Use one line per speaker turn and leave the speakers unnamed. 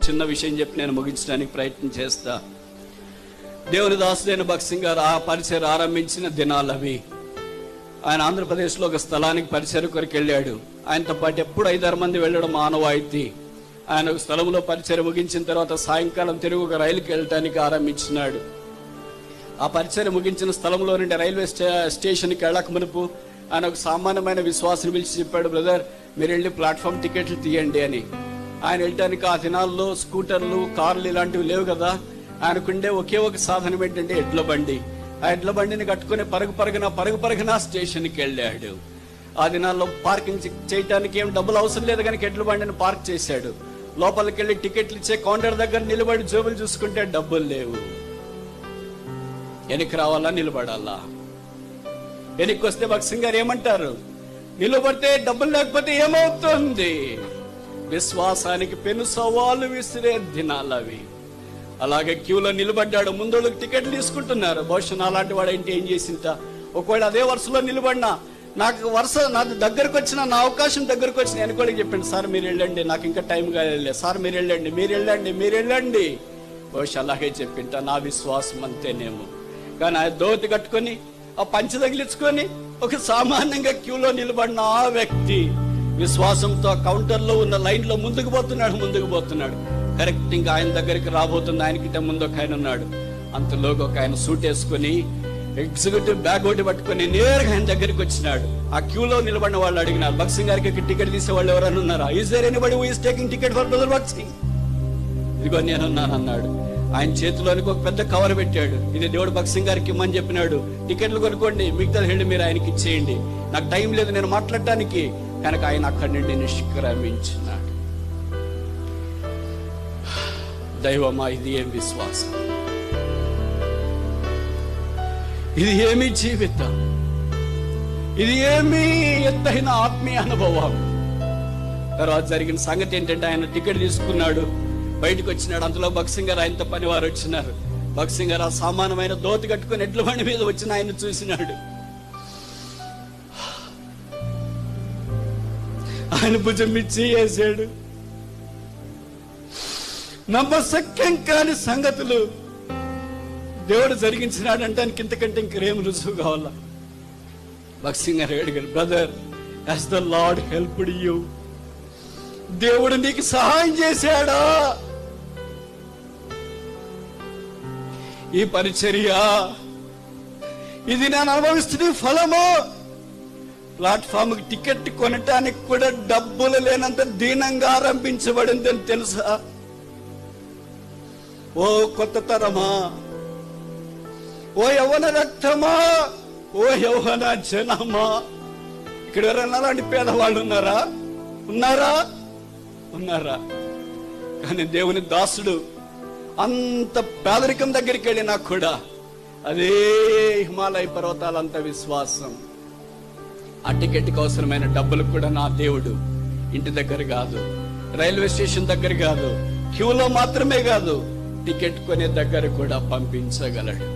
చిన్న విషయం చెప్పి నేను ముగించడానికి ప్రయత్నం చేస్తా. దేవుని దాసుడైన భగత్ సింగ్ గారు ఆ పరిచయం ఆరంభించిన దినాలు అవి. ఆయన ఆంధ్రప్రదేశ్లో ఒక స్థలానికి పరిచయం కొరకు వెళ్ళాడు. ఆయనతో పాటు ఎప్పుడు 5-6 మంది వెళ్ళడం ఆనవాయితీ. ఆయన ఒక స్థలంలో పరిచయం ముగించిన తర్వాత సాయంకాలం తిరిగి ఒక రైలుకి వెళ్ళటానికి ఆరంభించినాడు. ఆ పరిచయం ముగించిన స్థలంలో నుండి రైల్వే స్టేషన్కి వెళ్ళక మునుపు ఆయన ఒక సామాన్యమైన విశ్వాసం పిలిచి చెప్పాడు, బ్రదర్ మీరు వెళ్ళి ప్లాట్ఫామ్ టికెట్లు తీయండి అని. ఆయన వెళ్ళడానికి ఆ దినాల్లో స్కూటర్లు, కార్లు ఇలాంటివి లేవు కదా. ఆయనకుండే ఒకే ఒక సాధనం ఏంటంటే ఎడ్ల బండి. ఆ ఎడ్ల బండిని కట్టుకుని పరుగు పరుగున స్టేషన్కి వెళ్ళాడు. ఆ దినాల్లో పార్కింగ్ చేయడానికి ఏం డబ్బులు అవసరం లేదు కనుక ఎడ్ల బండిని పార్క్ చేశాడు. లోపలికి వెళ్ళి టికెట్లు ఇచ్చే కౌంటర్ దగ్గర నిలబడి జోబులు చూసుకుంటే డబ్బులు లేవు. వెనక్కి రావాలా, నిలబడాలా? వెనక్కి వస్తే భగత్ సింగ్ గారు ఏమంటారు, నిలబడితే డబ్బులు లేకపోతే ఏమవుతుంది? విశ్వాసానికి పెను సవాలు విసిరే దినాలు అవి. అలాగే క్యూలో నిలబడ్డాడు. ముందోళ్ళకి టికెట్లు తీసుకుంటున్నారు. బహుశా అలాంటి వాడు ఏంటి ఏం చేసింటా, ఒకవేళ అదే వరుసలో నిలబడినా నాకు వరుస నా దగ్గరకు వచ్చిన, నా అవకాశం దగ్గరకు వచ్చిన వెనుకోళ్ళకి చెప్పండి, సార్ మీరు వెళ్ళండి, నాకు ఇంకా టైం కాలేదు, సార్ మీరు వెళ్ళండి. బహుశా అలాగే చెప్పింటా. నా విశ్వాసం అంతేనేమో. కానీ ఆ దోతి కట్టుకొని ఆ పంచి తగిలించుకొని ఒక సామాన్యంగా క్యూలో నిలబడిన ఆ వ్యక్తి విశ్వాసంతో కౌంటర్లో ఉన్న లైన్లో ముందుకు పోతున్నాడు. కరెక్ట్ ఇంకా ఆయన దగ్గరికి రాబోతుంది. ఆయనకిట ముందు ఒక ఆయన ఉన్నాడు. అంతలోకి ఒక ఆయన సూట్ వేసుకొని ఎగ్జిక్యూటివ్ బ్యాగ్ ఒకటి పట్టుకొని నేరుగా ఆయన దగ్గరికి వచ్చినాడు. ఆ క్యూలో నిలబడిన వాళ్ళు అడిగినారు, భగత్ సింగ్ గారికి టికెట్ తీసే వాళ్ళు ఎవరైనా ఉన్నారా? Is there anybody who is taking ticket for brother Bhagat Singh? ఇదిగో నేనున్నాను అన్నాడు. ఆయన చేతిలోనికి ఒక పెద్ద కవర్ పెట్టాడు. ఇది దేవుడు భగత్ సింగ్ గారికి ఇమ్మని చెప్పినాడు. టికెట్లు కొనుక్కోండి, మిగతా వెళ్ళి మీరు ఆయనకి ఇచ్చేయండి, నాకు టైం లేదు నేను మాట్లాడటానికి. కనుక ఆయన అక్కడి నుండి నిష్క్రమించినాడు. దైవమా, ఇది ఏం విశ్వాసం, ఇది ఏమి జీవితం, ఇది ఏమి ఎత్తైన ఆత్మీయ అనుభవం. తర్వాత జరిగిన సంగతి ఏంటంటే ఆయన టికెట్ తీసుకున్నాడు, బయటకు వచ్చినాడు. అంతలో భగత్ సింగ్ గారు ఆయనతో పని వారు వచ్చినారు. భగత్ సింగ్ గారు ఆ సామాన్యమైన దోతి కట్టుకుని ఎడ్ల బండి మీద వచ్చిన ఆయన చూసినాడు. ఆయన భుజం ఇచ్చి వేసాడు. నమ్మశక్యం కాని సంగతులు దేవుడు జరిగించినాడు అంటానికి ఇంతకంటే ఇంకేం రుజువు కావాలా? భగత్ సింగ్ గారు అడిగారు, brother as the lord helped you, దేవుడు నీకు సహాయం చేశాడా? ఈ పరిచర్య, ఇది నేను అనుభవిస్తున్న ఫలము. ప్లాట్ఫామ్ టికెట్ కొనటానికి కూడా డబ్బులు లేనంత దీనంగా ఆరంభించబడిందని తెలుసా? ఓ కొత్త తరమా, ఓ యవ్వన రక్తమా, ఓ యవ్వన జనమా, ఇక్కడ ఎవరైనా అలాంటి పేదవాళ్ళు ఉన్నారా? కానీ దేవుని దాసుడు అంత పేదరికం దగ్గరికి వెళ్ళినా కూడా అదే హిమాలయ పర్వతాలంత విశ్వాసం. ఆ టికెట్కి అవసరమైన డబ్బులు కూడా నా దేవుడు ఇంటి దగ్గర కాదు, రైల్వే స్టేషన్ దగ్గర కాదు, క్యూలో మాత్రమే కాదు, టికెట్ కొనే దగ్గర కూడా పంపించగలడు.